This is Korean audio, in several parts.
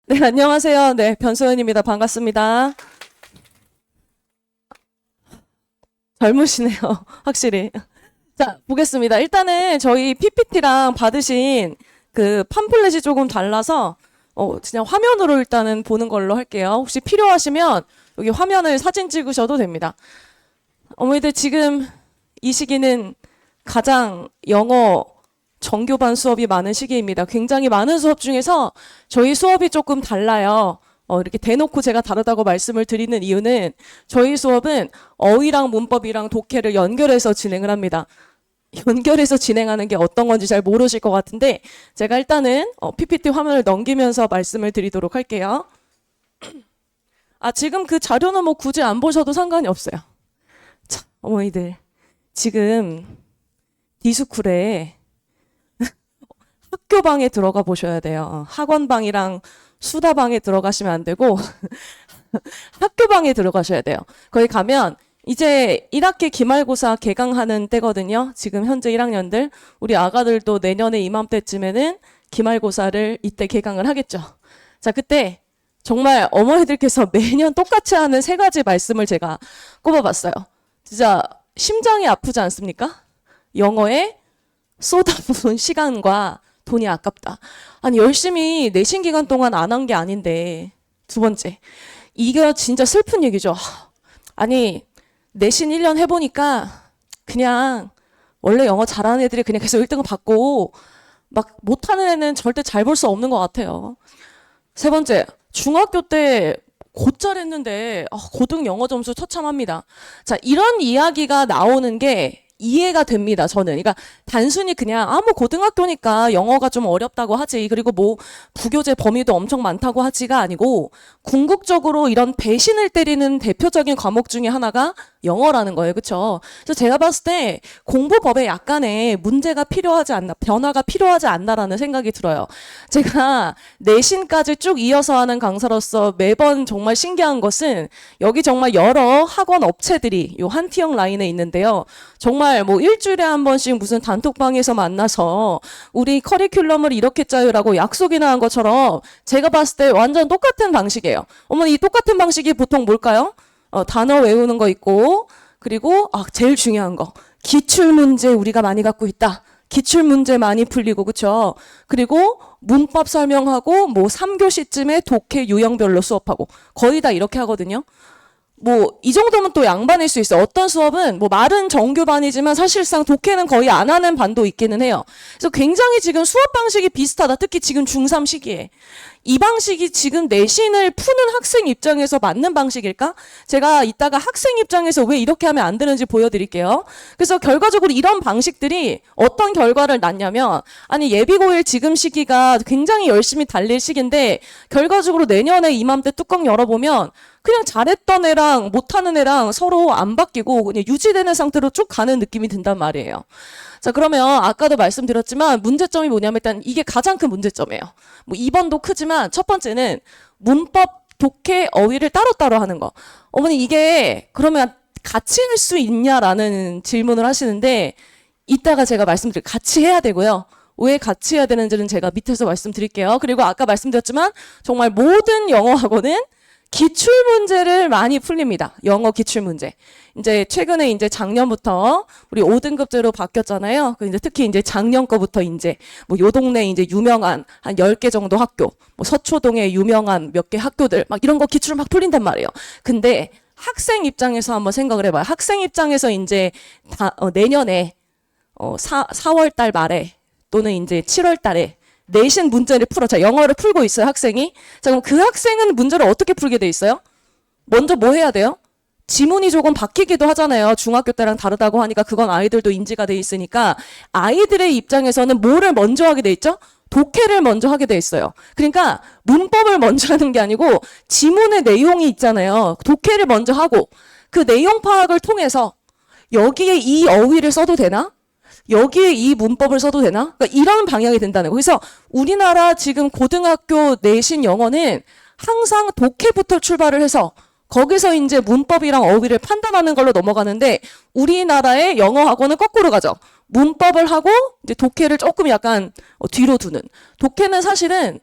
네, 안녕하세요. 네, 변소연입니다. 반갑습니다. 젊으시네요. 확실히. 자, 보겠습니다. 일단은 저희 PPT랑 받으신 그 팜플렛이 조금 달라서 그냥 화면으로 일단은 보는 걸로 할게요. 혹시 필요하시면 여기 화면을 사진 찍으셔도 됩니다. 어머니들 지금 이 시기는 가장 영어 정교반 수업이 많은 시기입니다. 굉장히 많은 수업 중에서 저희 수업이 조금 달라요. 이렇게 대놓고 제가 다르다고 말씀을 드리는 이유는 저희 수업은 어휘랑 문법이랑 독해를 연결해서 진행을 합니다. 연결해서 진행하는 게 어떤 건지 잘 모르실 것 같은데 제가 일단은 PPT 화면을 넘기면서 말씀을 드리도록 할게요. 지금 그 자료는 뭐 굳이 안 보셔도 상관이 없어요. 자, 어머니들 지금 디스쿨에 학교방에 들어가 보셔야 돼요. 학원방이랑 수다방에 들어가시면 안 되고 학교방에 들어가셔야 돼요. 거기 가면 이제 1학기 기말고사 개강하는 때거든요. 지금 현재 1학년들. 우리 아가들도 내년에 이맘때쯤에는 기말고사를 이때 개강을 하겠죠. 자, 그때 정말 어머니들께서 매년 똑같이 하는 세 가지 말씀을 제가 꼽아봤어요. 진짜 심장이 아프지 않습니까? 영어에 쏟아부은 시간과 돈이 아깝다. 아니, 열심히 내신 기간 동안 안 한 게 아닌데. 두 번째, 이게 진짜 슬픈 얘기죠. 아니, 내신 1년 해보니까 그냥 원래 영어 잘하는 애들이 그냥 계속 1등을 받고 막 못하는 애는 절대 잘 볼 수 없는 것 같아요. 세 번째, 중학교 때 곧잘 했는데 고등 영어 점수 처참합니다. 자, 이런 이야기가 나오는 게 이해가 됩니다, 저는. 그러니까 단순히 그냥 뭐 고등학교니까 영어가 좀 어렵다고 하지. 그리고 뭐 부교재 범위도 엄청 많다고 하지가 아니고 궁극적으로 이런 배신을 때리는 대표적인 과목 중에 하나가 영어라는 거예요. 그렇죠? 그래서 제가 봤을 때 공부법에 약간의 문제가 필요하지 않나, 변화가 필요하지 않나라는 생각이 들어요. 제가 내신까지 쭉 이어서 하는 강사로서 매번 정말 신기한 것은 여기 정말 여러 학원 업체들이 요 한티형 라인에 있는데요. 정말 뭐 일주일에 한 번씩 무슨 단톡방에서 만나서 우리 커리큘럼을 이렇게 짜요라고 약속이나 한 것처럼 제가 봤을 때 완전 똑같은 방식이에요. 어머니, 이 똑같은 방식이 보통 뭘까요? 단어 외우는 거 있고, 그리고 제일 중요한 거, 기출문제 우리가 많이 갖고 있다. 기출문제 많이 풀리고, 그쵸? 그리고 문법 설명하고 뭐 3교시쯤에 독해 유형별로 수업하고 거의 다 이렇게 하거든요. 뭐 이 정도면 또 양반일 수 있어요. 어떤 수업은 뭐 말은 정규반이지만 사실상 독해는 거의 안 하는 반도 있기는 해요. 그래서 굉장히 지금 수업 방식이 비슷하다. 특히 지금 중3 시기에. 이 방식이 지금 내신을 푸는 학생 입장에서 맞는 방식일까? 제가 이따가 학생 입장에서 왜 이렇게 하면 안 되는지 보여드릴게요. 그래서 결과적으로 이런 방식들이 어떤 결과를 낳냐면, 아니, 예비고일 지금 시기가 굉장히 열심히 달릴 시기인데 결과적으로 내년에 이맘때 뚜껑 열어보면 그냥 잘했던 애랑 못하는 애랑 서로 안 바뀌고 그냥 유지되는 상태로 쭉 가는 느낌이 든단 말이에요. 자, 그러면 아까도 말씀드렸지만 문제점이 뭐냐면 일단 이게 가장 큰 문제점이에요. 뭐 2번도 크지만 첫 번째는 문법, 독해, 어휘를 따로따로 하는 거. 어머니, 이게 그러면 같이 할 수 있냐라는 질문을 하시는데 이따가 제가 말씀드릴게요. 같이 해야 되고요. 왜 같이 해야 되는지는 제가 밑에서 말씀드릴게요. 그리고 아까 말씀드렸지만 정말 모든 영어 학원은 기출 문제를 많이 풀립니다. 영어 기출 문제. 이제 최근에 이제 작년부터 우리 5등급제로 바뀌었잖아요. 이제 특히 이제 작년 거부터 이제 뭐 요 동네 이제 유명한 한 10개 정도 학교, 뭐 서초동에 유명한 몇 개 학교들 막 이런 거 기출 막 풀린단 말이에요. 근데 학생 입장에서 한번 생각을 해봐요. 학생 입장에서 이제 내년에 4월 달 말에 또는 이제 7월 달에 내신 문제를 풀어. 자, 영어를 풀고 있어요, 학생이. 자, 그럼 그 학생은 문제를 어떻게 풀게 돼 있어요? 먼저 뭐 해야 돼요? 지문이 조금 바뀌기도 하잖아요. 중학교 때랑 다르다고 하니까 그건 아이들도 인지가 돼 있으니까 아이들의 입장에서는 뭐를 먼저 하게 돼 있죠? 독해를 먼저 하게 돼 있어요. 그러니까 문법을 먼저 하는 게 아니고 지문의 내용이 있잖아요. 독해를 먼저 하고 그 내용 파악을 통해서 여기에 이 어휘를 써도 되나? 여기에 이 문법을 써도 되나? 그러니까 이런 방향이 된다는 거예요. 그래서 우리나라 지금 고등학교 내신 영어는 항상 독해부터 출발을 해서 거기서 이제 문법이랑 어휘를 판단하는 걸로 넘어가는데 우리나라의 영어 학원은 거꾸로 가죠. 문법을 하고 이제 독해를 조금 약간 뒤로 두는. 독해는 사실은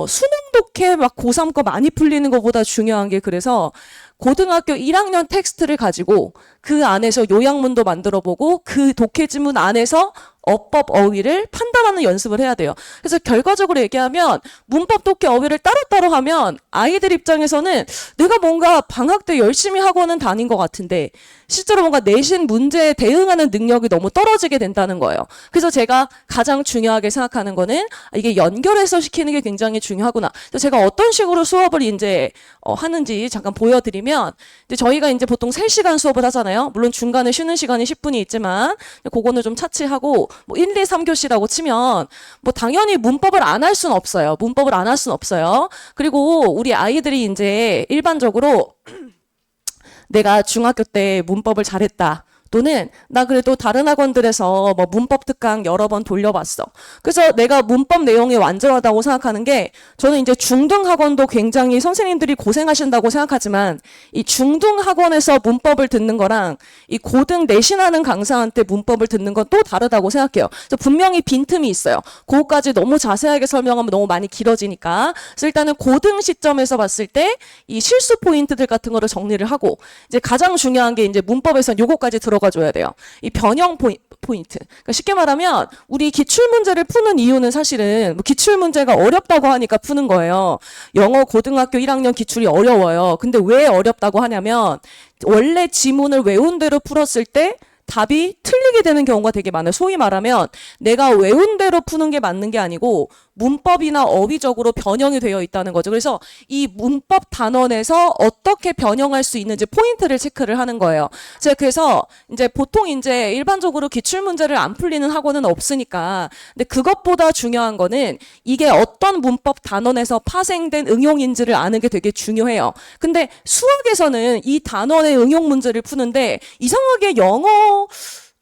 수능 독해 막 고3 거 많이 풀리는 것보다 중요한 게 그래서 고등학교 1학년 텍스트를 가지고 그 안에서 요약문도 만들어 보고 그 독해 지문 안에서 어법, 어휘를 판단하는 연습을 해야 돼요. 그래서 결과적으로 얘기하면 문법, 독해, 어휘를 따로따로 하면 아이들 입장에서는 내가 뭔가 방학 때 열심히 학원은 다닌 것 같은데 실제로 뭔가 내신 문제에 대응하는 능력이 너무 떨어지게 된다는 거예요. 그래서 제가 가장 중요하게 생각하는 거는 이게 연결해서 시키는 게 굉장히 중요하구나. 그래서 제가 어떤 식으로 수업을 이제 하는지 잠깐 보여드리면 이제 저희가 이제 보통 3시간 수업을 하잖아요. 물론 중간에 쉬는 시간이 10분이 있지만 그거는 좀 차치하고 뭐 1, 2, 3교시라고 치면 뭐 당연히 문법을 안 할 수는 없어요. 문법을 안 할 수는 없어요. 그리고 우리 아이들이 이제 일반적으로 내가 중학교 때 문법을 잘했다. 또는 나 그래도 다른 학원들에서 뭐 문법 특강 여러 번 돌려봤어. 그래서 내가 문법 내용이 완전하다고 생각하는 게 저는 이제 중등 학원도 굉장히 선생님들이 고생하신다고 생각하지만 이 중등 학원에서 문법을 듣는 거랑 이 고등 내신하는 강사한테 문법을 듣는 건 또 다르다고 생각해요. 그래서 분명히 빈틈이 있어요. 그거까지 너무 자세하게 설명하면 너무 많이 길어지니까. 그래서 일단은 고등 시점에서 봤을 때 이 실수 포인트들 같은 거를 정리를 하고 이제 가장 중요한 게 이제 문법에선 요거까지 들어가줘야 돼요. 이 변형 포인트. 그러니까 쉽게 말하면 우리 기출문제를 푸는 이유는 사실은 뭐 기출문제가 어렵다고 하니까 푸는 거예요. 영어 고등학교 1학년 기출이 어려워요. 근데 왜 어렵다고 하냐면 원래 지문을 외운 대로 풀었을 때 답이 틀리게 되는 경우가 되게 많아요. 소위 말하면 내가 외운 대로 푸는 게 맞는 게 아니고 문법이나 어휘적으로 변형이 되어 있다는 거죠. 그래서 이 문법 단원에서 어떻게 변형할 수 있는지 포인트를 체크를 하는 거예요. 제가 그래서 이제 보통 이제 일반적으로 기출 문제를 안 풀리는 학원은 없으니까. 근데 그것보다 중요한 거는 이게 어떤 문법 단원에서 파생된 응용인지를 아는 게 되게 중요해요. 근데 수학에서는 이 단원의 응용 문제를 푸는데 이상하게 영어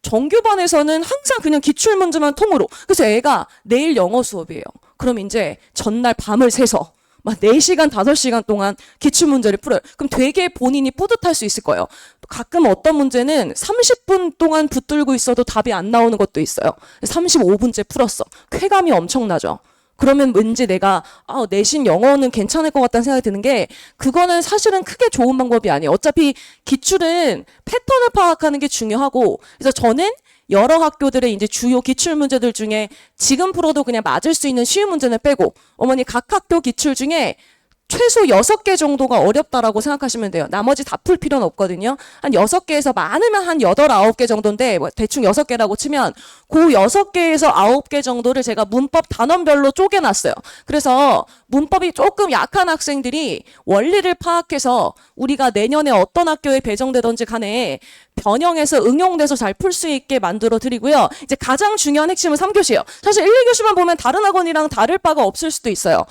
정규반에서는 항상 그냥 기출문제만 통으로. 그래서 애가 내일 영어 수업이에요. 그럼 이제 전날 밤을 새서 막 4시간, 5시간 동안 기출문제를 풀어요. 그럼 되게 본인이 뿌듯할 수 있을 거예요. 가끔 어떤 문제는 30분 동안 붙들고 있어도 답이 안 나오는 것도 있어요. 35분째 풀었어. 쾌감이 엄청나죠. 그러면 왠지 내가 내신 영어는 괜찮을 것 같다는 생각이 드는 게 그거는 사실은 크게 좋은 방법이 아니에요. 어차피 기출은 패턴을 파악하는 게 중요하고 그래서 저는 여러 학교들의 이제 주요 기출 문제들 중에 지금 풀어도 그냥 맞을 수 있는 쉬운 문제는 빼고 어머니 각 학교 기출 중에 최소 6개 정도가 어렵다라고 생각하시면 돼요. 나머지 다 풀 필요는 없거든요. 한 6개에서 많으면 한 8, 9개 정도인데 뭐 대충 6개라고 치면 그 6개에서 9개 정도를 제가 문법 단원별로 쪼개놨어요. 그래서 문법이 조금 약한 학생들이 원리를 파악해서 우리가 내년에 어떤 학교에 배정되든지 간에 변형해서 응용돼서 잘 풀 수 있게 만들어 드리고요. 이제 가장 중요한 핵심은 3교시예요. 사실 1, 2교시만 보면 다른 학원이랑 다를 바가 없을 수도 있어요.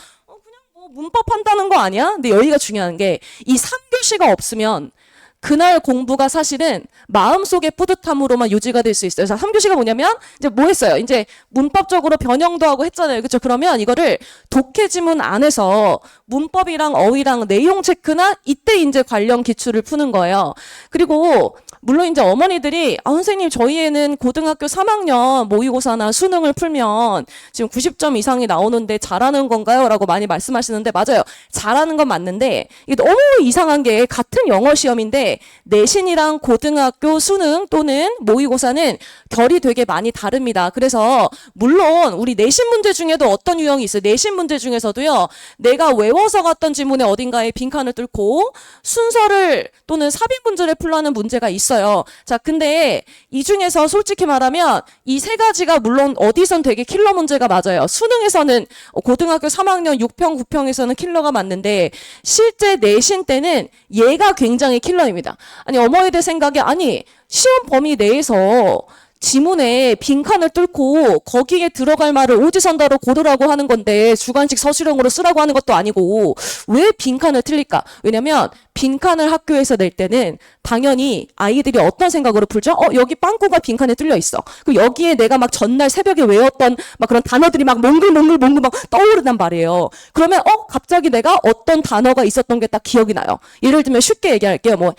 문법 한다는 거 아니야? 근데 여기가 중요한 게 이 3교시가 없으면 그날 공부가 사실은 마음속의 뿌듯함으로만 유지가 될 수 있어요. 그래서 3교시가 뭐냐면 이제 뭐 했어요? 이제 문법적으로 변형도 하고 했잖아요. 그렇죠? 그러면 이거를 독해 지문 안에서 문법이랑 어휘랑 내용 체크나 이때 이제 관련 기출을 푸는 거예요. 그리고 물론 이제 어머니들이 선생님 저희 애는 고등학교 3학년 모의고사나 수능을 풀면 지금 90점 이상이 나오는데 잘하는 건가요? 라고 많이 말씀하시는데 맞아요. 잘하는 건 맞는데 이게 너무 이상한 게 같은 영어 시험인데 내신이랑 고등학교 수능 또는 모의고사는 결이 되게 많이 다릅니다. 그래서 물론 우리 내신 문제 중에도 어떤 유형이 있어요. 내신 문제 중에서도요. 내가 외워서 갔던 지문에 어딘가에 빈칸을 뚫고 순서를 또는 삽입 문제를 풀라는 문제가 있어요. 자, 근데 이 중에서 솔직히 말하면 이 3가지가 물론 어디선 되게 킬러 문제가 맞아요. 수능에서는 고등학교 3학년 6평, 9평에서는 킬러가 맞는데 실제 내신 때는 얘가 굉장히 킬러입니다. 아니 어머니들 생각에 아니 시험 범위 내에서 지문에 빈칸을 뚫고 거기에 들어갈 말을 오지선다로 고르라고 하는 건데 주관식 서술형으로 쓰라고 하는 것도 아니고 왜 빈칸을 틀릴까? 왜냐면 빈칸을 학교에서 낼 때는 당연히 아이들이 어떤 생각으로 풀죠? 여기 빵꾸가 빈칸에 뚫려 있어. 그리고 여기에 내가 막 전날 새벽에 외웠던 막 그런 단어들이 막 몽글몽글 막 떠오른단 말이에요. 그러면 갑자기 내가 어떤 단어가 있었던 게 딱 기억이 나요. 예를 들면 쉽게 얘기할게요. 뭐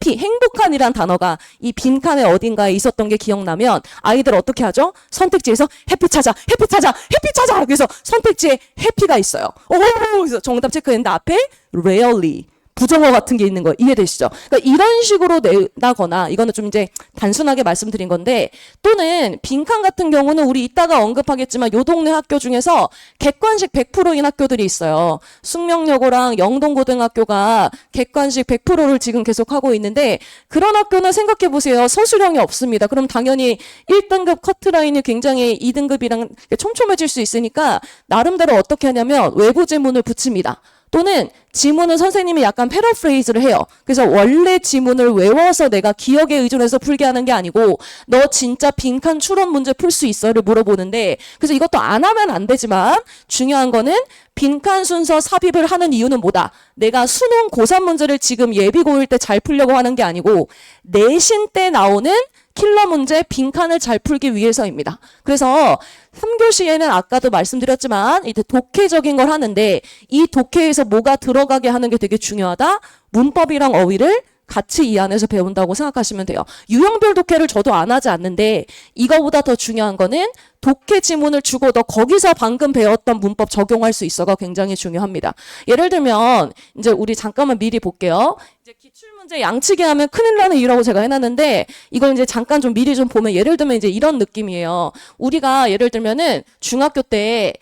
행복한이란 단어가 이 빈칸에 어딘가에 있었던 게 기억나면 나면 아이들 어떻게 하죠? 선택지에서 해피 찾아, 해피 찾아, 해피 찾아. 그래서 선택지에 해피가 있어요. 그래서 정답 체크했는데 앞에 rarely 부정어 같은 게 있는 거 이해되시죠? 그러니까 이런 식으로 낸다거나 이거는 좀 이제 단순하게 말씀드린 건데 또는 빈칸 같은 경우는 우리 이따가 언급하겠지만 요 동네 학교 중에서 객관식 100%인 학교들이 있어요. 숙명여고랑 영동고등학교가 객관식 100%를 지금 계속 하고 있는데 그런 학교는 생각해 보세요. 서술형이 없습니다. 그럼 당연히 1등급 커트라인이 굉장히 2등급이랑 촘촘해질 수 있으니까 나름대로 어떻게 하냐면 외부 지문을 붙입니다. 또는 지문은 선생님이 약간 패러프레이즈를 해요. 그래서 원래 지문을 외워서 내가 기억에 의존해서 풀게 하는 게 아니고 너 진짜 빈칸 추론 문제 풀 수 있어를 물어보는데 그래서 이것도 안 하면 안 되지만 중요한 거는 빈칸 순서 삽입을 하는 이유는 뭐다? 내가 수능 고3 문제를 지금 예비고일 때 잘 풀려고 하는 게 아니고 내신 때 나오는 킬러 문제 빈칸을 잘 풀기 위해서입니다. 그래서 3교시에는 아까도 말씀드렸지만 이제 독해적인 걸 하는데 이 독해에서 뭐가 들어가게 하는 게 되게 중요하다. 문법이랑 어휘를 같이 이 안에서 배운다고 생각하시면 돼요. 유형별 독해를 저도 안 하지 않는데 이거보다 더 중요한 거는 독해 지문을 주고 너 거기서 방금 배웠던 문법 적용할 수 있어가 굉장히 중요합니다. 예를 들면 이제 우리 잠깐만 미리 볼게요. 이제 기출문제 양치기 하면 큰일 나는 이유라고 제가 해놨는데 이걸 이제 잠깐 좀 미리 좀 보면 예를 들면 이제 이런 느낌이에요. 우리가 예를 들면은 중학교 때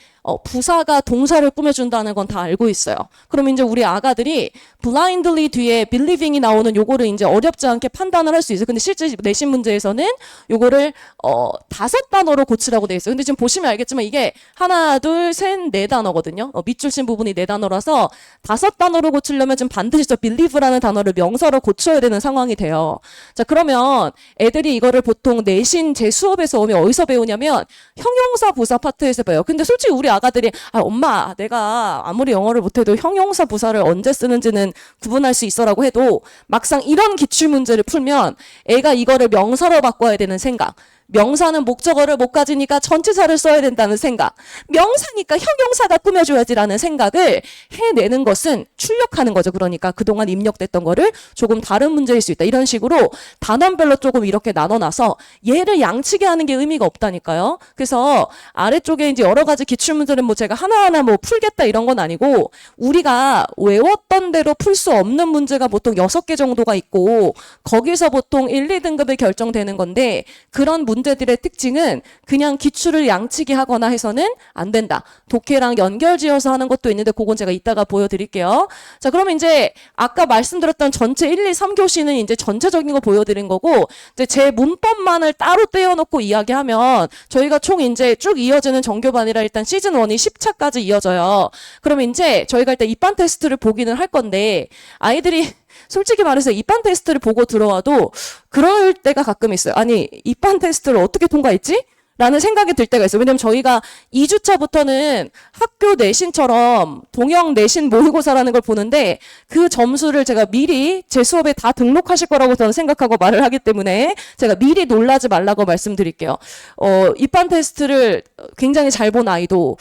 부사가 동사를 꾸며준다는 건 다 알고 있어요. 그럼 이제 우리 아가들이 blindly 뒤에 believing이 나오는 요거를 이제 어렵지 않게 판단을 할 수 있어요. 근데 실제 내신 문제에서는 요거를 5단어로 고치라고 돼 있어요. 근데 지금 보시면 알겠지만 이게 하나, 둘, 셋, 네 단어거든요. 밑줄신 부분이 네 단어라서 5단어로 고치려면 지금 반드시 저 believe라는 단어를 명사로 고쳐야 되는 상황이 돼요. 자, 그러면 애들이 이거를 보통 내신 제 수업에서 오면 어디서 배우냐면 형용사 부사 파트에서 배워요. 근데 솔직히 우리 아가들이 엄마 내가 아무리 영어를 못해도 형용사 부사를 언제 쓰는지는 구분할 수 있어라고 해도 막상 이런 기출문제를 풀면 애가 이거를 명사로 바꿔야 되는 생각 명사는 목적어를 못 가지니까 전치사를 써야 된다는 생각 명사니까 형용사가 꾸며줘야지라는 생각을 해내는 것은 출력하는 거죠. 그러니까 그동안 입력됐던 거를 조금 다른 문제일 수 있다. 이런 식으로 단원별로 조금 이렇게 나눠놔서 얘를 양치게 하는 게 의미가 없다니까요. 그래서 아래쪽에 이제 여러 가지 기출문제는 뭐 제가 하나하나 뭐 풀겠다 이런 건 아니고 우리가 외웠던 대로 풀 수 없는 문제가 보통 6개 정도가 있고 거기서 보통 1, 2등급이 결정되는 건데 그런 문제들의 특징은 그냥 기출을 양치기 하거나 해서는 안 된다. 독해랑 연결지어서 하는 것도 있는데 그건 제가 이따가 보여드릴게요. 자, 그러면 이제 아까 말씀드렸던 전체 1, 2, 3교시는 이제 전체적인 거 보여드린 거고 이제 제 문법만을 따로 떼어놓고 이야기하면 저희가 총 이제 쭉 이어지는 정교반이라 일단 시즌 1이 10차까지 이어져요. 그러면 이제 저희가 일단 입반 테스트를 보기는 할 건데 아이들이 솔직히 말해서 입반 테스트를 보고 들어와도 그럴 때가 가끔 있어요. 아니 입반 테스트를 어떻게 통과했지? 라는 생각이 들 때가 있어요. 왜냐면 저희가 2주차부터는 학교 내신처럼 동형 내신 모의고사라는 걸 보는데 그 점수를 제가 미리 제 수업에 다 등록하실 거라고 저는 생각하고 말을 하기 때문에 제가 미리 놀라지 말라고 말씀드릴게요. 입반 테스트를 굉장히 잘 본 아이도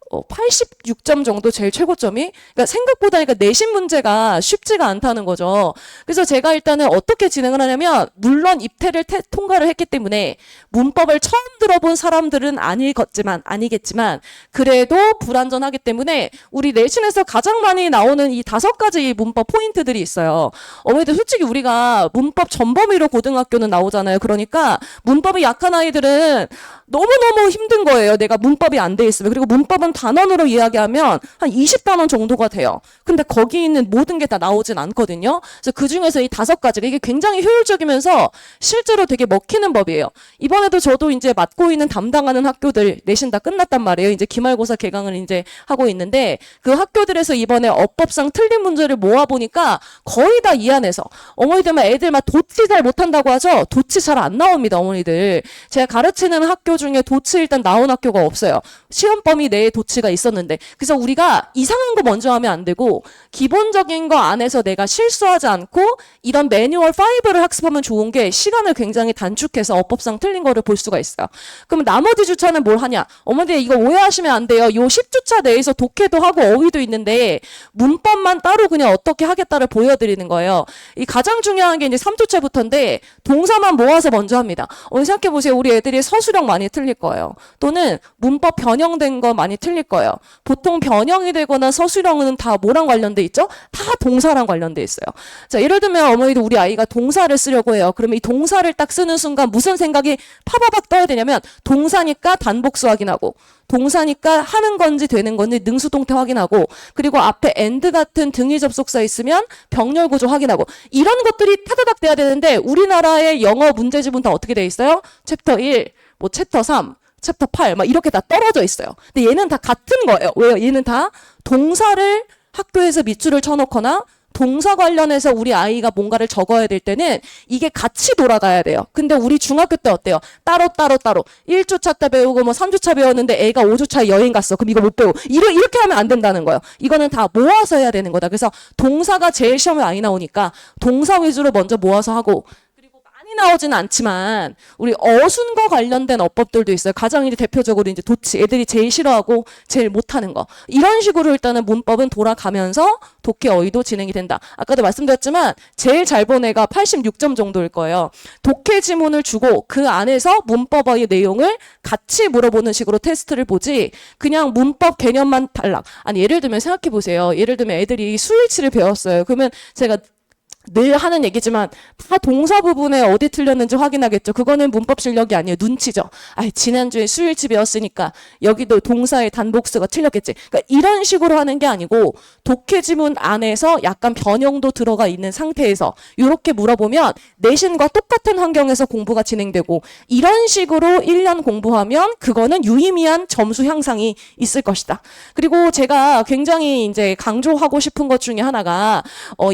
86점 정도 제일 최고점이 그러니까 생각보다 그러니까 내신 문제가 쉽지가 않다는 거죠. 그래서 제가 일단은 어떻게 진행을 하냐면 물론 입태를 통과를 했기 때문에 문법을 처음 들어본 사람들은 아니겠지만 그래도 불완전하기 때문에 우리 내신에서 가장 많이 나오는 이 5가지 문법 포인트들이 있어요. 근데 솔직히 우리가 문법 전범위로 고등학교는 나오잖아요. 그러니까 문법이 약한 아이들은 너무너무 힘든 거예요. 내가 문법이 안 돼 있으면. 그리고 문법은 단원으로 이야기하면 한 20단원 정도가 돼요. 근데 거기 있는 모든 게 다 나오진 않거든요. 그래서 그중에서 이 5가지가 이게 굉장히 효율적이면서 실제로 되게 먹히는 법이에요. 이번에도 저도 이제 맡고 있는 담당하는 학교들 내신 다 끝났단 말이에요. 이제 기말고사 개강을 이제 하고 있는데 그 학교들에서 이번에 어법상 틀린 문제를 모아보니까 거의 다 이 안에서 어머니들만 애들 막 도치 잘 못한다고 하죠. 도치 잘 안 나옵니다. 어머니들. 제가 가르치는 학교 중에 도치 일단 나온 학교가 없어요. 시험 범위 내에 도치 도치가 있었는데, 그래서 우리가 이상한 거 먼저 하면 안 되고 기본적인 거 안에서 내가 실수하지 않고 이런 매뉴얼 5를 학습하면 좋은 게 시간을 굉장히 단축해서 어법상 틀린 거를 볼 수가 있어요. 그럼 나머지 주차는 뭘 하냐? 어머니 이거 오해하시면 안 돼요. 요 10주차 내에서 독해도 하고 어휘도 있는데 문법만 따로 그냥 어떻게 하겠다를 보여드리는 거예요. 이 가장 중요한 게 이제 3주차부터인데 동사만 모아서 먼저 합니다. 생각해보세요. 우리 애들이 서술형 많이 틀릴 거예요. 또는 문법 변형된 거 많이 틀릴 거예요. 보통 변형이 되거나 서술형은 다 뭐랑 관련돼 있죠? 다 동사랑 관련돼 있어요. 자, 예를 들면 어머니도 우리 아이가 동사를 쓰려고 해요. 그러면 이 동사를 딱 쓰는 순간 무슨 생각이 파바박 떠야 되냐면 동사니까 단복수 확인하고 동사니까 하는 건지 되는 건지 능수동태 확인하고 그리고 앞에 and 같은 등위 접속사 있으면 병렬 구조 확인하고 이런 것들이 타다닥 돼야 되는데 우리나라의 영어 문제집은 다 어떻게 돼 있어요? 챕터 1, 뭐 챕터 3, 챕터 8, 막 이렇게 다 떨어져 있어요. 근데 얘는 다 같은 거예요. 왜요? 얘는 다 동사를 학교에서 밑줄을 쳐놓거나 동사 관련해서 우리 아이가 뭔가를 적어야 될 때는 이게 같이 돌아가야 돼요. 근데 우리 중학교 때 어때요? 따로 1주차 때 배우고 뭐 3주차 배웠는데 애가 5주차에 여행 갔어. 그럼 이거 못 배우고 이렇게 하면 안 된다는 거예요. 이거는 다 모아서 해야 되는 거다. 그래서 동사가 제일 시험에 많이 나오니까 동사 위주로 먼저 모아서 하고 많이 나오지는 않지만 우리 어순과 관련된 어법들도 있어요. 가장 이제 대표적으로 이제 도치, 애들이 제일 싫어하고 제일 못하는 거. 이런 식으로 일단은 문법은 돌아가면서 독해 어휘도 진행이 된다. 아까도 말씀드렸지만 제일 잘 본 애가 86점 정도일 거예요. 독해 지문을 주고 그 안에서 문법 어휘 내용을 같이 물어보는 식으로 테스트를 보지 그냥 문법 개념만 달라. 아니 예를 들면 생각해 보세요. 예를 들면 애들이 수일치를 배웠어요. 그러면 제가 늘 하는 얘기지만 다 동사 부분에 어디 틀렸는지 확인하겠죠. 그거는 문법 실력이 아니에요. 눈치죠. 지난주에 수일치 배웠으니까 여기도 동사의 단복수가 틀렸겠지. 그러니까 이런 식으로 하는 게 아니고 독해 지문 안에서 약간 변형도 들어가 있는 상태에서 이렇게 물어보면 내신과 똑같은 환경에서 공부가 진행되고 이런 식으로 1년 공부하면 그거는 유의미한 점수 향상이 있을 것이다. 그리고 제가 굉장히 이제 강조하고 싶은 것 중에 하나가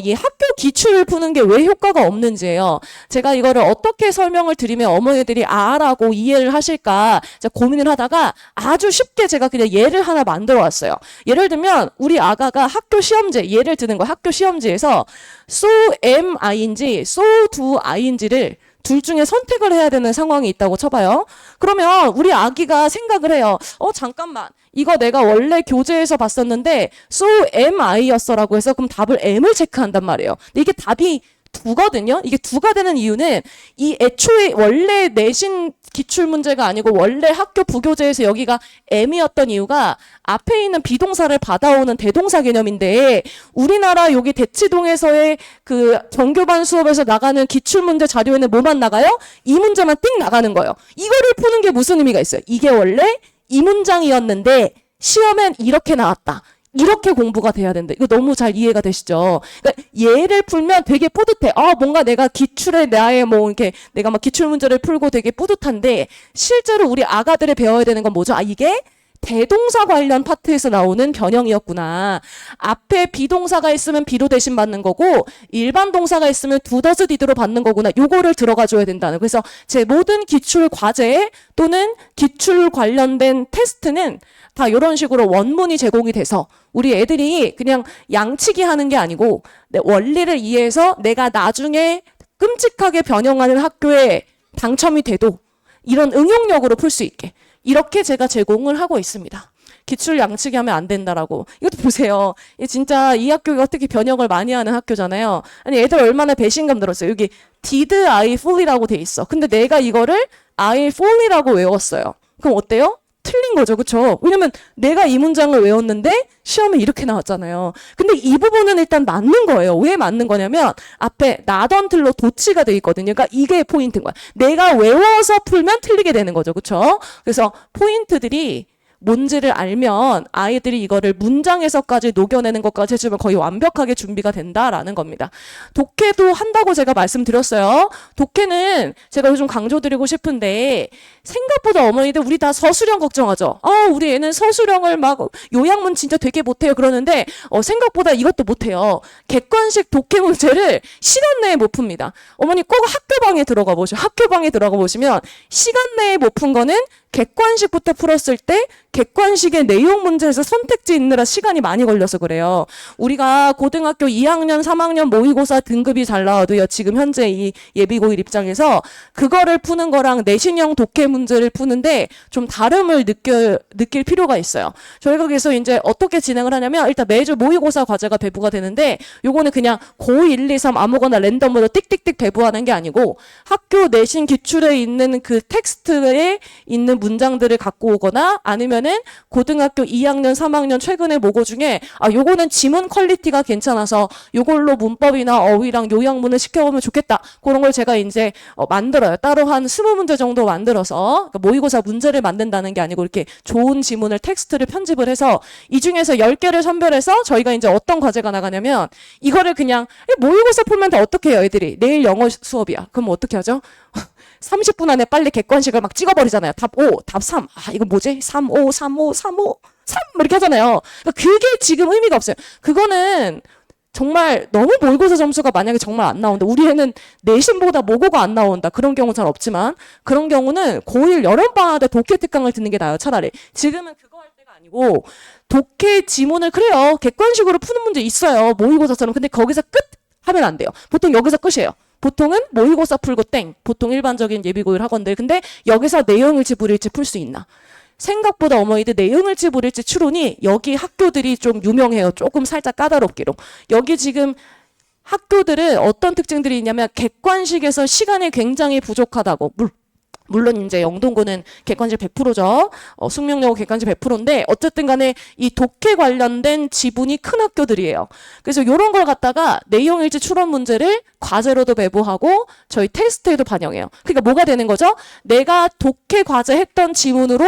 이 학교 기출 푸는 게 왜 효과가 없는지예요. 제가 이거를 어떻게 설명을 드리면 어머니들이 라고 이해를 하실까 고민을 하다가 아주 쉽게 제가 그냥 예를 하나 만들어 왔어요. 예를 들면 우리 아가가 학교 시험지 예를 드는 거 학교 시험지에서 so am ing, so do ing를 둘 중에 선택을 해야 되는 상황이 있다고 쳐봐요. 그러면 우리 아기가 생각을 해요. 잠깐만. 이거 내가 원래 교재에서 봤었는데 so am I였어라고 해서 그럼 답을 M을 체크한단 말이에요. 근데 이게 답이 두거든요. 이게 두가 되는 이유는 이 애초에 원래 내신 기출 문제가 아니고 원래 학교 부교재에서 여기가 M이었던 이유가 앞에 있는 비동사를 받아오는 대동사 개념인데 우리나라 여기 대치동에서의 그 정교반 수업에서 나가는 기출 문제 자료에는 뭐만 나가요? 이 문제만 띵 나가는 거예요. 이거를 푸는 게 무슨 의미가 있어요? 이게 원래 이 문장이었는데 시험엔 이렇게 나왔다. 이렇게 공부가 돼야 된다. 이거 너무 잘 이해가 되시죠? 그러니까 얘를 풀면 되게 뿌듯해. 뭔가 내가 기출에 나의 뭐 이렇게 내가 막 기출 문제를 풀고 되게 뿌듯한데 실제로 우리 아가들이 배워야 되는 건 뭐죠? 이게 대동사 관련 파트에서 나오는 변형이었구나. 앞에 비동사가 있으면 비로 대신 받는 거고 일반 동사가 있으면 두더스 디드로 받는 거구나. 요거를 들어가 줘야 된다는. 그래서 제 모든 기출 과제 또는 기출 관련된 테스트는 다 이런 식으로 원문이 제공이 돼서 우리 애들이 그냥 양치기 하는 게 아니고 원리를 이해해서 내가 나중에 끔찍하게 변형하는 학교에 당첨이 돼도 이런 응용력으로 풀 수 있게 이렇게 제가 제공을 하고 있습니다. 기출 양치기 하면 안 된다라고. 이것도 보세요. 진짜 이 학교가 어떻게 변형을 많이 하는 학교잖아요. 아니 애들 얼마나 배신감 들었어요. 여기 did I fully라고 돼 있어. 근데 내가 이거를 I fully라고 외웠어요. 그럼 어때요? 틀린 거죠. 그렇죠? 왜냐면 내가 이 문장을 외웠는데 시험에 이렇게 나왔잖아요. 근데 이 부분은 일단 맞는 거예요. 왜 맞는 거냐면 앞에 나던틀로 도치가 돼 있거든요. 그러니까 이게 포인트인 거야. 내가 외워서 풀면 틀리게 되는 거죠. 그렇죠? 그래서 포인트들이 뭔지를 알면 아이들이 이거를 문장에서까지 녹여내는 것까지 해주면 거의 완벽하게 준비가 된다라는 겁니다. 독해도 한다고 제가 말씀드렸어요. 독해는 제가 요즘 강조드리고 싶은데 생각보다 어머니들 우리 다 서술형 걱정하죠. 우리 애는 서술형을 막 요약문 진짜 되게 못해요 그러는데 생각보다 이것도 못해요. 객관식 독해 문제를 시간 내에 못 풉니다. 어머니 꼭 학교방에 들어가 보시면 시간 내에 못 푼 거는 객관식부터 풀었을 때 객관식의 내용 문제에서 선택지 읽느라 시간이 많이 걸려서 그래요. 우리가 고등학교 2학년, 3학년 모의고사 등급이 잘 나와도요. 지금 현재 이 예비고1 입장에서 그거를 푸는 거랑 내신형 독해 문제를 푸는데 좀 다름을 느낄 필요가 있어요. 저희가 그래서 이제 어떻게 진행을 하냐면 일단 매주 모의고사 과제가 배부가 되는데 요거는 그냥 고 1, 2, 3 아무거나 랜덤으로 띡띡띡 배부하는 게 아니고 학교 내신 기출에 있는 그 텍스트에 있는 문장들을 갖고 오거나 아니면은 고등학교 2학년, 3학년 최근에 모고 중에 요거는 지문 퀄리티가 괜찮아서 요걸로 문법이나 어휘랑 요약문을 시켜보면 좋겠다. 그런 걸 제가 이제 만들어요. 따로 한 20문제 정도 만들어서 그러니까 모의고사 문제를 만든다는 게 아니고 이렇게 좋은 지문을 텍스트를 편집을 해서 이 중에서 10개를 선별해서 저희가 이제 어떤 과제가 나가냐면 이거를 그냥 모의고사 풀면 다 어떻게 해요, 애들이. 내일 영어 수업이야. 그럼 어떻게 하죠? 30분 안에 빨리 객관식을 막 찍어버리잖아요. 답 5, 답 3. 이거 뭐지? 3, 5, 3, 5, 3, 5, 3 이렇게 하잖아요. 그러니까 그게 지금 의미가 없어요. 그거는 정말 너무 모의고사 점수가 만약에 정말 안 나온다. 우리 애는 내신보다 모고가 안 나온다. 그런 경우 잘 없지만 그런 경우는 고1 여름방학 때 독해 특강을 듣는 게 나아요. 차라리. 지금은 그거 할 때가 아니고 독해 지문을 그래요. 객관식으로 푸는 문제 있어요. 모의고사처럼. 근데 거기서 끝 하면 안 돼요. 보통 여기서 끝이에요. 보통은 모의고사 풀고 땡. 보통 일반적인 예비고1 학원들. 근데 여기서 내용일지 불일지 풀 수 있나. 생각보다 어머니들 내용일지 불일지 추론이 여기 학교들이 좀 유명해요. 조금 살짝 까다롭기로. 여기 지금 학교들은 어떤 특징들이 있냐면 객관식에서 시간이 굉장히 부족하다고. 물론 이제 영동구는 객관식 100%죠. 숙명여고 객관식 100%인데 어쨌든 간에 이 독해 관련된 지분이 큰 학교들이에요. 그래서 이런 걸 갖다가 내용일지 추론 문제를 과제로도 배부하고 저희 테스트에도 반영해요. 그러니까 뭐가 되는 거죠? 내가 독해 과제 했던 지문으로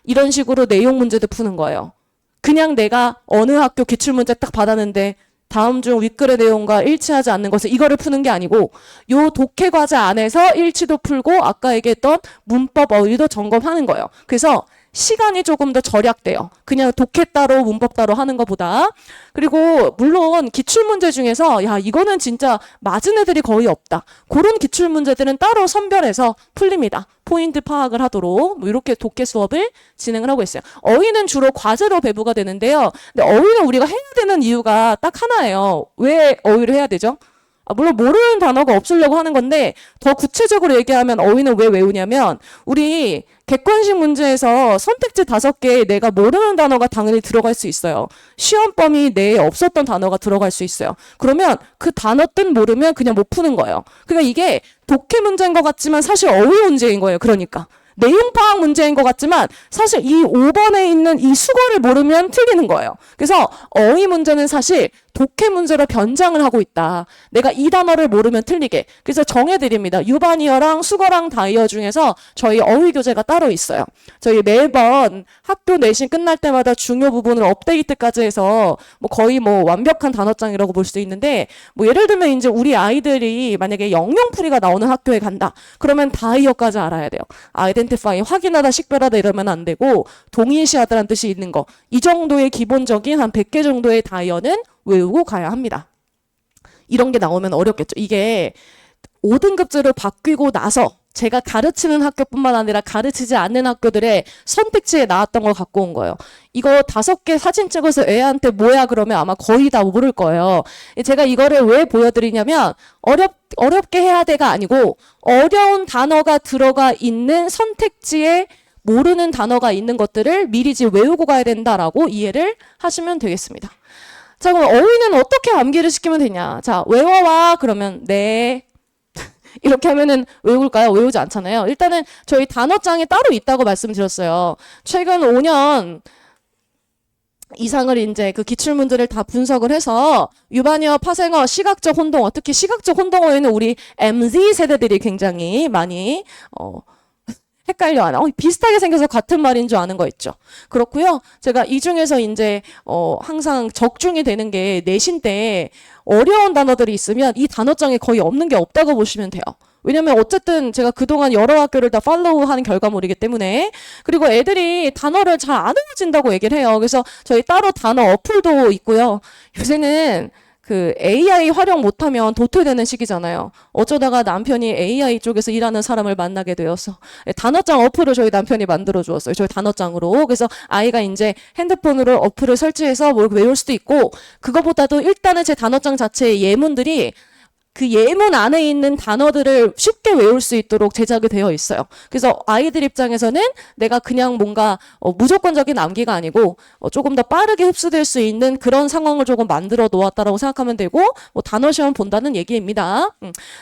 이런 식으로 내용 문제도 푸는 거예요. 그냥 내가 어느 학교 기출문제 딱 받았는데 다음 중 윗글의 내용과 일치하지 않는 것을 이거를 푸는 게 아니고 요 독해 과제 안에서 일치도 풀고 아까 얘기했던 문법 어휘도 점검하는 거예요. 그래서 시간이 조금 더 절약돼요. 그냥 독해 따로 문법 따로 하는 것보다. 그리고 물론 기출문제 중에서 야 이거는 진짜 맞은 애들이 거의 없다. 그런 기출문제들은 따로 선별해서 풀립니다. 포인트 파악을 하도록 뭐 이렇게 독해 수업을 진행을 하고 있어요. 어휘는 주로 과제로 배부가 되는데요. 근데 어휘는 우리가 해야 되는 이유가 딱 하나예요. 왜 어휘를 해야 되죠? 물론 모르는 단어가 없으려고 하는 건데 더 구체적으로 얘기하면 어휘는 왜 외우냐면 우리 객관식 문제에서 선택지 5개에 내가 모르는 단어가 당연히 들어갈 수 있어요. 시험 범위 내에 없었던 단어가 들어갈 수 있어요. 그러면 그 단어 뜻 모르면 그냥 못 푸는 거예요. 그러니까 이게 독해 문제인 것 같지만 사실 어휘 문제인 거예요. 그러니까. 내용 파악 문제인 것 같지만 사실 이 5번에 있는 이 수거를 모르면 틀리는 거예요. 그래서 어휘 문제는 사실 독해 문제로 변장을 하고 있다. 내가 이 단어를 모르면 틀리게. 그래서 정해드립니다. 유반이어랑 수거랑 다이어 중에서 저희 어휘 교재가 따로 있어요. 저희 매번 학교 내신 끝날 때마다 중요 부분을 업데이트까지 해서 뭐 거의 뭐 완벽한 단어장이라고 볼 수 있는데 뭐 예를 들면 이제 우리 아이들이 만약에 영영풀이가 나오는 학교에 간다. 그러면 다이어까지 알아야 돼요. 아이덴티파이 확인하다 식별하다 이러면 안 되고 동의시하다라는 뜻이 있는 거. 이 정도의 기본적인 한 100개 정도의 다이어는 외우고 가야 합니다. 이런 게 나오면 어렵겠죠. 이게 5등급제로 바뀌고 나서 제가 가르치는 학교뿐만 아니라 가르치지 않는 학교들의 선택지에 나왔던 걸 갖고 온 거예요. 이거 5개 사진 찍어서 애한테 뭐야 그러면 아마 거의 다 모를 거예요. 제가 이거를 왜 보여드리냐면 어렵게 해야 돼가 아니고 어려운 단어가 들어가 있는 선택지에 모르는 단어가 있는 것들을 미리 외우고 가야 된다라고 이해를 하시면 되겠습니다. 자, 그럼 어휘는 어떻게 암기를 시키면 되냐? 자, 외워와 그러면 네. 이렇게 하면은 외울까요? 외우지 않잖아요. 일단은 저희 단어장이 따로 있다고 말씀드렸어요. 최근 5년 이상을 이제 그 기출문제를 다 분석을 해서 유반여, 파생어, 시각적 혼동어, 특히 시각적 혼동어에는 우리 MZ 세대들이 굉장히 많이 헷갈려하나? 비슷하게 생겨서 같은 말인 줄 아는 거 있죠. 그렇고요. 제가 이 중에서 이제 항상 적중이 되는 게 내신 때 어려운 단어들이 있으면 이 단어장에 거의 없는 게 없다고 보시면 돼요. 왜냐면 어쨌든 제가 그동안 여러 학교를 다 팔로우하는 결과물이기 때문에. 그리고 애들이 단어를 잘 안 외워진다고 얘기를 해요. 그래서 저희 따로 단어 어플도 있고요. 요새는 그 AI 활용 못하면 도태되는 시기잖아요. 어쩌다가 남편이 AI 쪽에서 일하는 사람을 만나게 되어서 단어장 어플을 저희 남편이 만들어 주었어요. 저희 단어장으로. 그래서 아이가 이제 핸드폰으로 어플을 설치해서 뭘 외울 수도 있고, 그거보다도 일단은 제 단어장 자체의 예문들이 그 예문 안에 있는 단어들을 쉽게 외울 수 있도록 제작이 되어 있어요. 그래서 아이들 입장에서는 내가 그냥 뭔가 무조건적인 암기가 아니고 조금 더 빠르게 흡수될 수 있는 그런 상황을 조금 만들어 놓았다라고 생각하면 되고, 뭐 단어 시험 본다는 얘기입니다.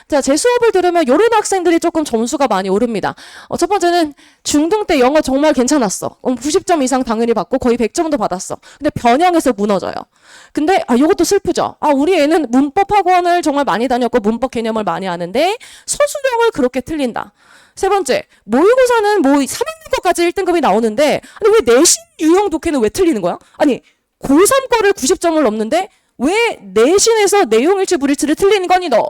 자, 제 수업을 들으면 이런 학생들이 조금 점수가 많이 오릅니다. 첫 번째는 중등 때 영어 정말 괜찮았어. 90점 이상 당연히 받고 거의 100점도 받았어. 근데 변형해서 무너져요. 근데 이것도 슬프죠. 우리 애는 문법 학원을 정말 많이 다녔고 문법 개념을 많이 아는데 서술형을 그렇게 틀린다. 세 번째, 모의고사는 뭐 3학년 거까지 1등급이 나오는데 아니 왜 내신 유형 독해는 왜 틀리는 거야? 아니 고3 거를 90점을 넘는데 왜 내신에서 내용 일치 불일치를 틀리는 거니 너?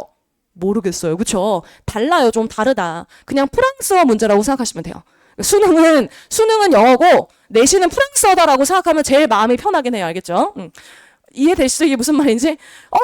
모르겠어요. 그쵸? 달라요. 좀 다르다. 그냥 프랑스어 문제라고 생각하시면 돼요. 수능은 영어고 내신은 프랑스어다라고 생각하면 제일 마음이 편하긴 해요. 알겠죠? 이해되시죠? 이게 무슨 말인지?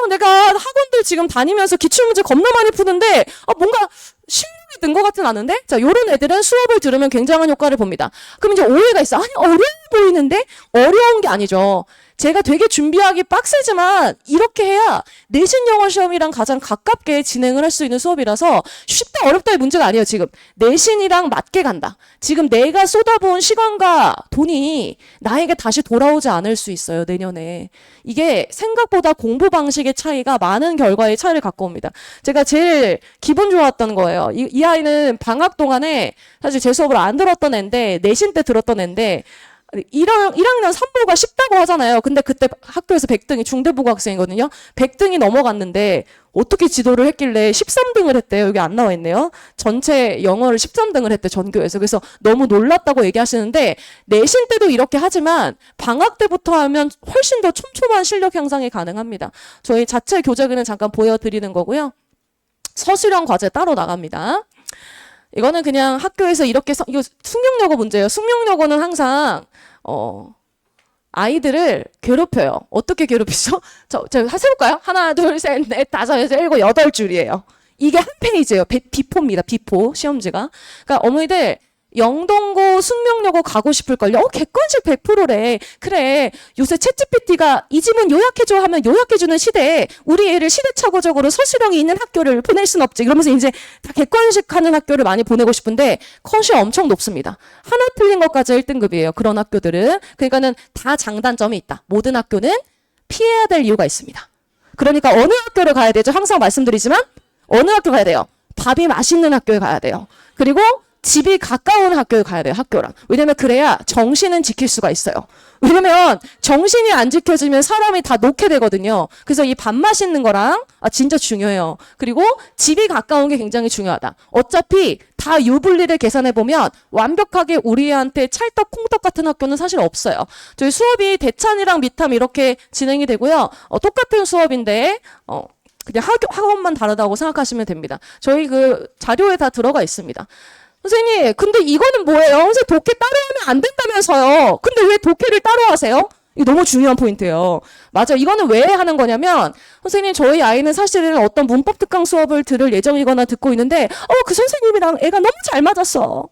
내가 학원들 지금 다니면서 기출문제 겁나 많이 푸는데, 뭔가 실력이 는 것 같진 않은데? 자, 요런 애들은 수업을 들으면 굉장한 효과를 봅니다. 그럼 이제 오해가 있어. 아니, 어려워 보이는데? 어려운 게 아니죠. 제가 되게 준비하기 빡세지만 이렇게 해야 내신 영어 시험이랑 가장 가깝게 진행을 할 수 있는 수업이라서 쉽다 어렵다의 문제가 아니에요. 지금 내신이랑 맞게 간다. 지금 내가 쏟아부은 시간과 돈이 나에게 다시 돌아오지 않을 수 있어요. 내년에. 이게 생각보다 공부 방식의 차이가 많은 결과의 차이를 갖고 옵니다. 제가 제일 기분 좋았던 거예요. 이 아이는 방학 동안에 사실 제 수업을 안 들었던 애인데 내신 때 들었던 애인데 1학년 3부가 쉽다고 하잖아요. 근데 그때 학교에서 100등이 중대부고 학생이거든요. 100등이 넘어갔는데 어떻게 지도를 했길래 13등을 했대요. 여기 안 나와 있네요. 전체 영어를 13등을 했대, 전교에서. 그래서 너무 놀랐다고 얘기하시는데 내신 때도 이렇게 하지만 방학 때부터 하면 훨씬 더 촘촘한 실력 향상이 가능합니다. 저희 자체 교재글은 잠깐 보여드리는 거고요. 서술형 과제 따로 나갑니다. 이거는 그냥 학교에서 이렇게 이거 숙명여고 문제예요. 숙명여고는 항상 아이들을 괴롭혀요. 어떻게 괴롭히죠? 제가 해볼까요? 하나, 둘, 셋, 넷, 다섯, 여섯, 일곱, 8줄이에요. 이게 한 페이지예요. 비포입니다. 비포 시험지가. 그러니까 어머니들 영동고 숙명여고 가고 싶을걸요? 객관식 100%래. 그래. 요새 챗GPT가 이 지문 요약해줘 하면 요약해주는 시대에 우리 애를 시대착오적으로 서술형이 있는 학교를 보낼 순 없지. 그러면서 이제 다 객관식 하는 학교를 많이 보내고 싶은데 컷이 엄청 높습니다. 하나 틀린 것까지 1등급이에요. 그런 학교들은. 그러니까는 다 장단점이 있다. 모든 학교는 피해야 될 이유가 있습니다. 그러니까 어느 학교를 가야 되죠? 항상 말씀드리지만 어느 학교 가야 돼요? 밥이 맛있는 학교에 가야 돼요. 그리고 집이 가까운 학교에 가야 돼요. 학교랑. 왜냐면 그래야 정신은 지킬 수가 있어요. 왜냐면 정신이 안 지켜지면 사람이 다 놓게 되거든요. 그래서 이 밥 맛있는 거랑 진짜 중요해요. 그리고 집이 가까운 게 굉장히 중요하다. 어차피 다 유불리를 계산해 보면 완벽하게 우리한테 찰떡 콩떡 같은 학교는 사실 없어요. 저희 수업이 대찬이랑 미탐 이렇게 진행이 되고요. 똑같은 수업인데 그냥 학원만 다르다고 생각하시면 됩니다. 저희 그 자료에 다 들어가 있습니다. 선생님, 근데 이거는 뭐예요? 선생님, 독해 따로 하면 안 된다면서요. 근데 왜 독해를 따로 하세요? 이거 너무 중요한 포인트예요. 맞아. 이거는 왜 하는 거냐면, 선생님, 저희 아이는 사실은 어떤 문법 특강 수업을 들을 예정이거나 듣고 있는데, 그 선생님이랑 애가 너무 잘 맞았어.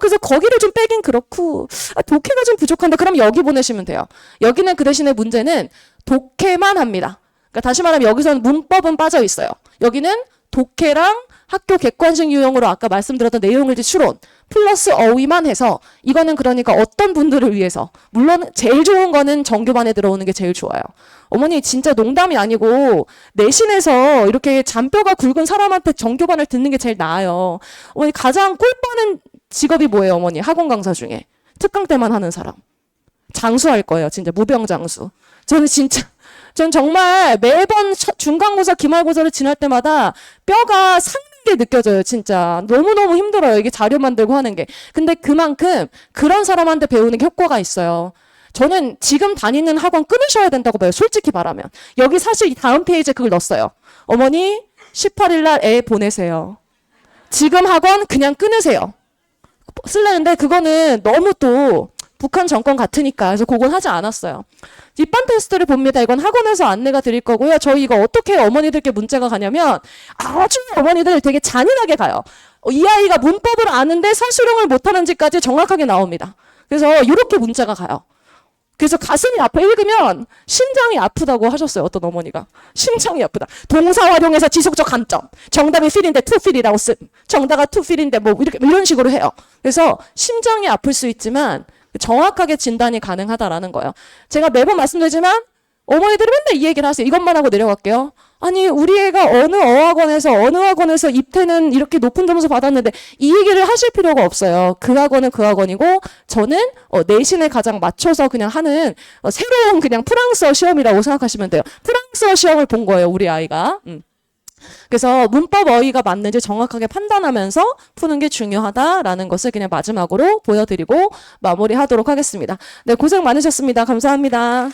그래서 거기를 좀 빼긴 그렇고, 독해가 좀 부족한데, 그럼 여기 보내시면 돼요. 여기는 그 대신에 문제는 독해만 합니다. 그러니까 다시 말하면 여기서는 문법은 빠져 있어요. 여기는 독해랑 학교 객관식 유형으로 아까 말씀드렸던 내용을 추론 플러스 어휘만 해서 이거는 그러니까 어떤 분들을 위해서 물론 제일 좋은 거는 정규반에 들어오는 게 제일 좋아요. 어머니 진짜 농담이 아니고 내신에서 이렇게 잔뼈가 굵은 사람한테 정규반을 듣는 게 제일 나아요. 어머니 가장 꿀 빠는 직업이 뭐예요? 어머니 학원 강사 중에 특강 때만 하는 사람. 장수할 거예요. 진짜 무병장수. 전 정말 매번 중간고사 기말고사를 지날 때마다 뼈가 삭는 게 느껴져요. 진짜 너무너무 힘들어요. 이게 자료 만들고 하는 게. 근데 그만큼 그런 사람한테 배우는 게 효과가 있어요. 저는 지금 다니는 학원 끊으셔야 된다고 봐요. 솔직히 말하면. 여기 사실 다음 페이지에 그걸 넣었어요. 어머니 18일 날 애 보내세요. 지금 학원 그냥 끊으세요. 쓰려는데 그거는 너무 또 북한 정권 같으니까. 그래서 그건 하지 않았어요. 입반 테스트를 봅니다. 이건 학원에서 안내가 드릴 거고요. 저희 이거 어떻게 어머니들께 문자가 가냐면 아주 어머니들 되게 잔인하게 가요. 이 아이가 문법을 아는데 서술형을 못하는지까지 정확하게 나옵니다. 그래서 이렇게 문자가 가요. 그래서 가슴이 아파 읽으면 심장이 아프다고 하셨어요. 어떤 어머니가. 심장이 아프다. 동사 활용해서 지속적 관점. 정답이 feel인데 to feel이라고 쓴. 정답가 to feel인데 뭐 이렇게 이런 식으로 해요. 그래서 심장이 아플 수 있지만 정확하게 진단이 가능하다라는 거예요. 제가 매번 말씀드리지만 어머니들이 맨날 이 얘기를 하세요. 이것만 하고 내려갈게요. 아니 우리 애가 어느 학원에서 입태는 이렇게 높은 점수 받았는데 이 얘기를 하실 필요가 없어요. 그 학원은 그 학원이고 저는 내신에 가장 맞춰서 그냥 하는 새로운 그냥 프랑스어 시험이라고 생각하시면 돼요. 프랑스어 시험을 본 거예요. 우리 아이가. 그래서 문법 어휘가 맞는지 정확하게 판단하면서 푸는 게 중요하다라는 것을 그냥 마지막으로 보여드리고 마무리하도록 하겠습니다. 네, 고생 많으셨습니다. 감사합니다.